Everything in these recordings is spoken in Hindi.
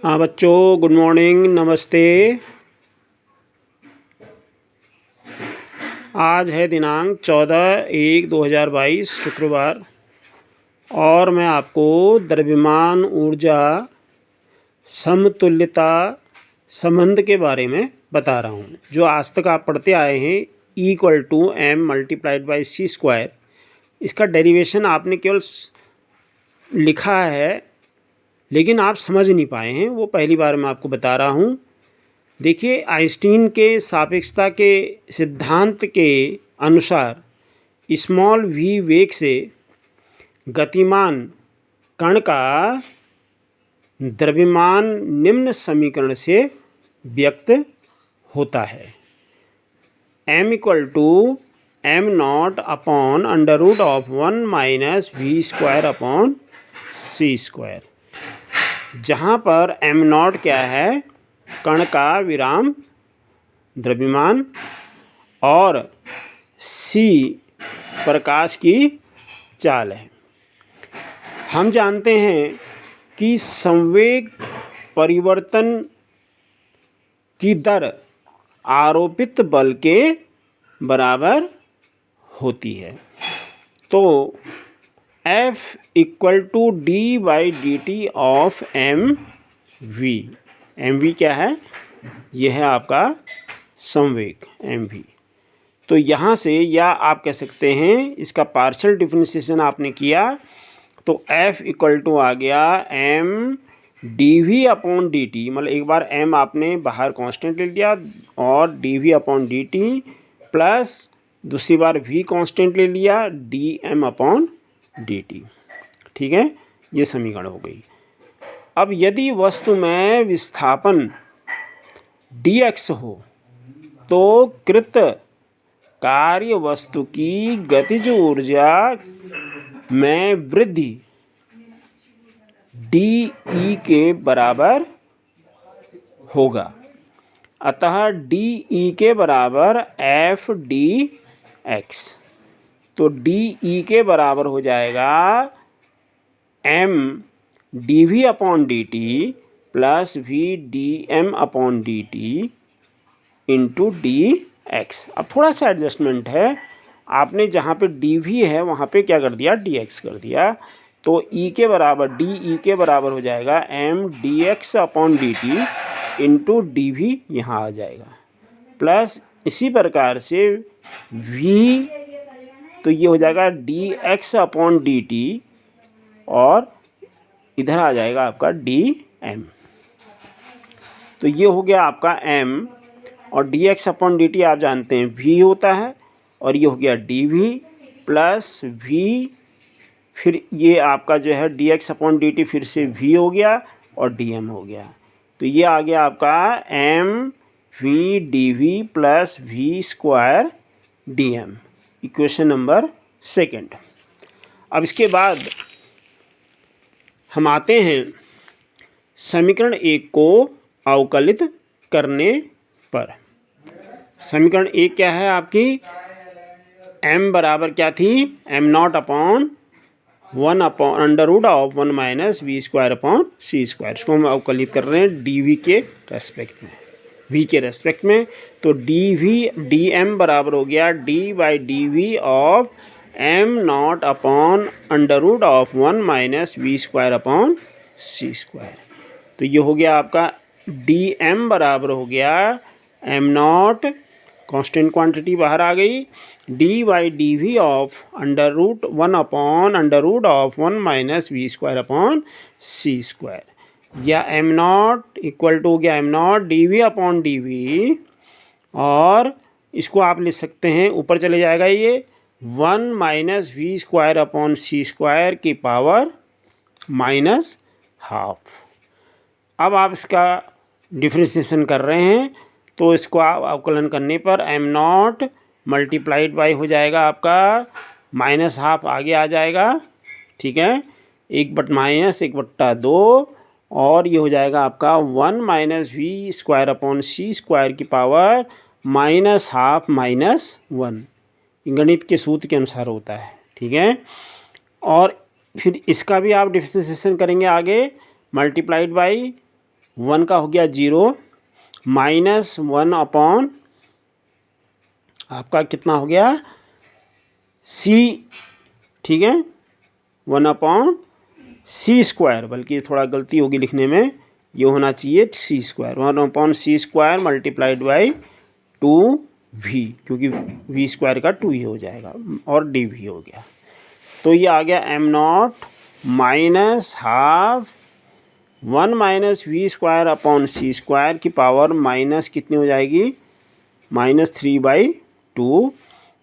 हाँ बच्चों, गुड मॉर्निंग, नमस्ते। आज है दिनांक 14/1/2022 शुक्रवार और मैं आपको द्रव्यमान ऊर्जा समतुल्यता संबंध के बारे में बता रहा हूँ, जो आज तक आप पढ़ते आए हैं। E=m×c²। इसका डेरिवेशन आपने केवल लिखा है, लेकिन आप समझ नहीं पाए हैं। वो पहली बार मैं आपको बता रहा हूँ। देखिए, आइंस्टीन के सापेक्षता के सिद्धांत के अनुसार स्मॉल v वेग से गतिमान कण का द्रव्यमान निम्न समीकरण से व्यक्त होता है। m=m0/(1 - v²/c²), जहाँ पर m0 क्या है, कण का विराम द्रव्यमान, और c प्रकाश की चाल है। हम जानते हैं कि संवेग परिवर्तन की दर आरोपित बल के बराबर होती है। तो F=d/dt ऑफ mv। mv क्या है? यह है आपका संवेग mv। तो यहाँ से, या आप कह सकते हैं इसका पार्शियल डिफरेंशिएशन आपने किया तो F आ गया m/dv/dt। मतलब एक बार m आपने बाहर कांस्टेंट ले लिया और dv/dt प्लस दूसरी बार v कांस्टेंट ले लिया dm/dt। ठीक है, ये समीकरण हो गई। अब यदि वस्तु में विस्थापन dx हो तो कृत कार्य वस्तु की गतिज ऊर्जा में वृद्धि dE के बराबर होगा। अतः dE के बराबर F/dx। तो dE के बराबर हो जाएगा m/dv/dt plus v/dm/dt into dx। अब थोड़ा सा एडजस्टमेंट है, आपने जहाँ पे dv है वहाँ पे क्या कर दिया, dx कर दिया। तो e के बराबर, dE के बराबर हो जाएगा m/dx/dt इंटू dv, यहाँ आ जाएगा, प्लस इसी प्रकार से v, तो ये हो जाएगा dx/dt और इधर आ जाएगा आपका dm। तो ये हो गया आपका m, और dx/dt आप जानते हैं v होता है, और ये हो गया dv प्लस v, फिर ये आपका जो है dx/dt फिर से v हो गया और dm हो गया। तो ये आ गया आपका m/v/dv plus v²dm, equation number 2। अब इसके बाद हम आते हैं समीकरण 1 को अवकलित करने पर। समीकरण 1 क्या है आपकी? m बराबर क्या थी, m0/(1 √(1 - v²/c²)। इसको हम अवकलित कर रहे हैं dv के रेस्पेक्ट में, v के रेस्पेक्ट में। तो dm बराबर हो गया d/dv ऑफ m0/(1 - v²/c²। तो ये हो गया आपका dm बराबर हो गया m0, कांस्टेंट क्वांटिटी बाहर आ गई, d/dv ऑफ √1 - v²/c², या m0 इक्वल टू हो गया m0 dv/dv, और इसको आप लिख सकते हैं, ऊपर चले जाएगा ये 1 - v²/c² की पावर -½ अब आप इसका डिफ्रेंशिएशन कर रहे हैं, तो इसको आप अवकलन करने पर m0 मल्टीप्लाइड बाई हो जाएगा आपका -½ आगे आ जाएगा। ठीक है, 1/-1/2, और ये हो जाएगा आपका 1 - v²/c² की पावर -½ गणित के सूत्र के अनुसार होता है। ठीक है, और फिर इसका भी आप डिफ्रेंशिएशन करेंगे आगे, मल्टीप्लाइड बाई 1 का हो गया 0 माइनस 1 अपॉन आपका कितना हो गया c, ठीक है, 1 अपॉन सी स्क्वायर, बल्कि थोड़ा गलती होगी लिखने में, ये होना चाहिए c square, 1 upon C square multiplied by 2v, क्योंकि v स्क्वायर का 2 ही हो जाएगा और dv हो गया। तो ये आ गया M not minus half 1 minus V square upon C square की पावर माइनस कितनी हो जाएगी -3/2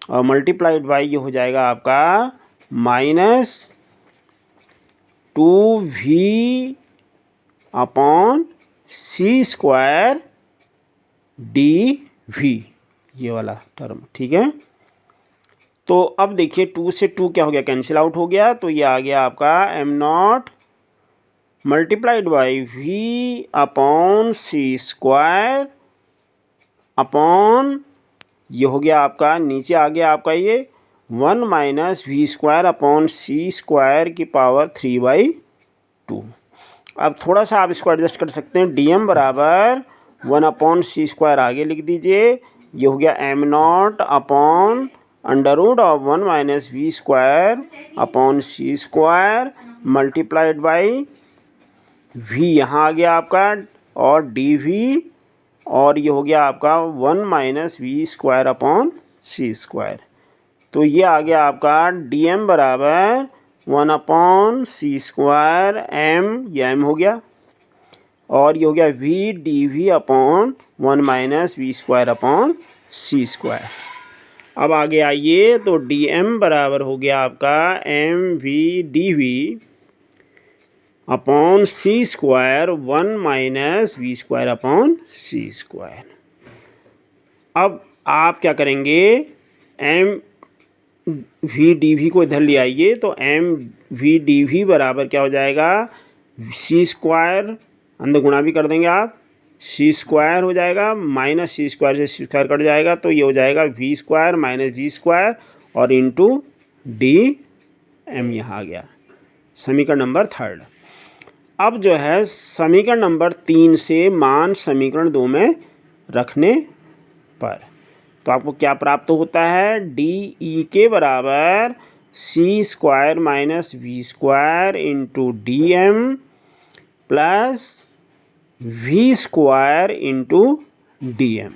और मल्टीप्लाइड बाई ये हो जाएगा आपका -2v upon C square dv, ये वाला टर्म, ठीक है। तो अब देखिए 2 से 2 क्या हो गया, कैंसिल आउट हो गया, तो ये आ गया आपका M not multiplied by V upon C square upon ये हो गया आपका, नीचे आ गया आपका ये 1 minus V square upon C square की पावर 3/2। अब थोड़ा सा आप इसको एडजस्ट कर सकते हैं, डी एम बराबर 1 अपॉन सी स्क्वायर आगे लिख दीजिए, ये हो गया M not upon under root of 1 minus V square upon C square multiplied by V यहाँ आ गया आपका और डी वी, और ये हो गया आपका 1 minus V square upon C square. तो ये आ गया आपका डी एम बराबर 1 अपॉन सी स्क्वायर एम, ये एम हो गया, और ये हो गया V D V upon 1 minus V square upon C square. अब आगे आइए, तो डी एम बराबर हो गया आपका M V D V upon C square 1 minus V square upon C square. अब आप क्या करेंगे, एम वी डी वी को इधर ले आइए, तो एम वी डी वी बराबर क्या हो जाएगा, सी स्क्वायर अंदर गुणा भी कर देंगे आप, सी स्क्वायर हो जाएगा माइनस सी स्क्वायर से सी स्क्वायर कट जाएगा, तो ये हो जाएगा V square minus V square और इंटू डी एम, यहाँ आ गया समीकरण नंबर 3। अब जो है समीकरण नंबर 3 से मान समीकरण 2 में रखने पर तो आपको क्या प्राप्त होता है, डी ई के बराबर C square minus V square into D M plus V square into D M.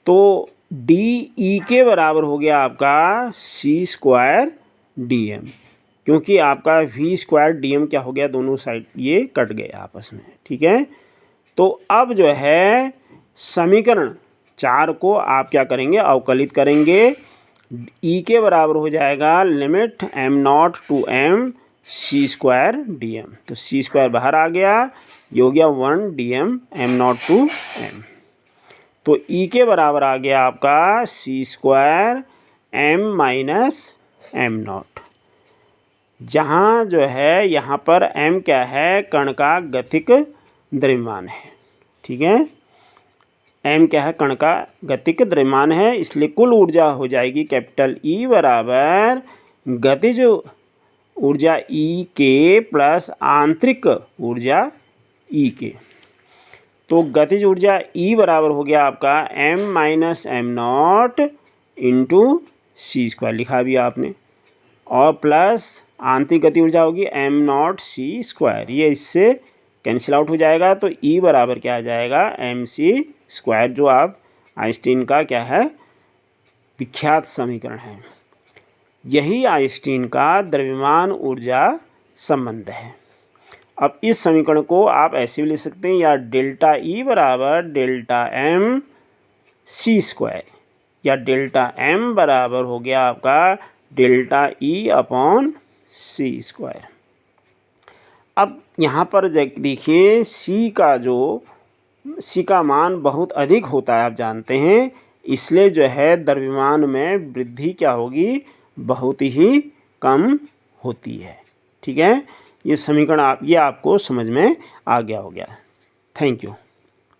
तो डी ई के बराबर हो गया आपका सी स्क्वायर डी एम, क्योंकि आपका वी स्क्वायर डी एम क्या हो गया, दोनों साइड ये कट गए आपस में, ठीक है। तो अब जो है समीकरण 4 को आप क्या करेंगे, अवकलित करेंगे, ई के बराबर हो जाएगा limit M not to M C square D M, तो सी स्क्वायर बाहर आ गया, ये हो गया 1 D M M not to M. तो ई के बराबर आ गया आपका C square M minus M naught, जहाँ जो है यहाँ पर एम क्या है, कण का गतिक द्रव्यमान है, ठीक है। एम क्या है, कण का गतिक द्रव्यमान है, इसलिए कुल ऊर्जा हो जाएगी कैपिटल ई बराबर गतिज ऊर्जा ई के प्लस आंतरिक ऊर्जा ई के। तो गतिज ऊर्जा ई बराबर हो गया आपका M minus M not into C square लिखा भी आपने, और प्लस आंतरिक गति ऊर्जा होगी एम नॉट सी स्क्वायर, ये इससे कैंसिल आउट हो जाएगा। तो ई बराबर क्या आ जाएगा, एम सी स्क्वायर, जो आप आइंस्टीन का क्या है विख्यात समीकरण है। यही आइंस्टीन का द्रव्यमान ऊर्जा संबंध है। अब इस समीकरण को आप ऐसे भी लिख सकते हैं, या डेल्टा ई बराबर डेल्टा एम सी स्क्वायर, या डेल्टा एम बराबर हो गया आपका delta E upon C square. अब यहाँ पर देखिए सी का मान बहुत अधिक होता है, आप जानते हैं, इसलिए जो है द्रव्यमान में वृद्धि क्या होगी, बहुत ही कम होती है, ठीक है। ये समीकरण ये आपको समझ में आ गया हो गया। Thank you.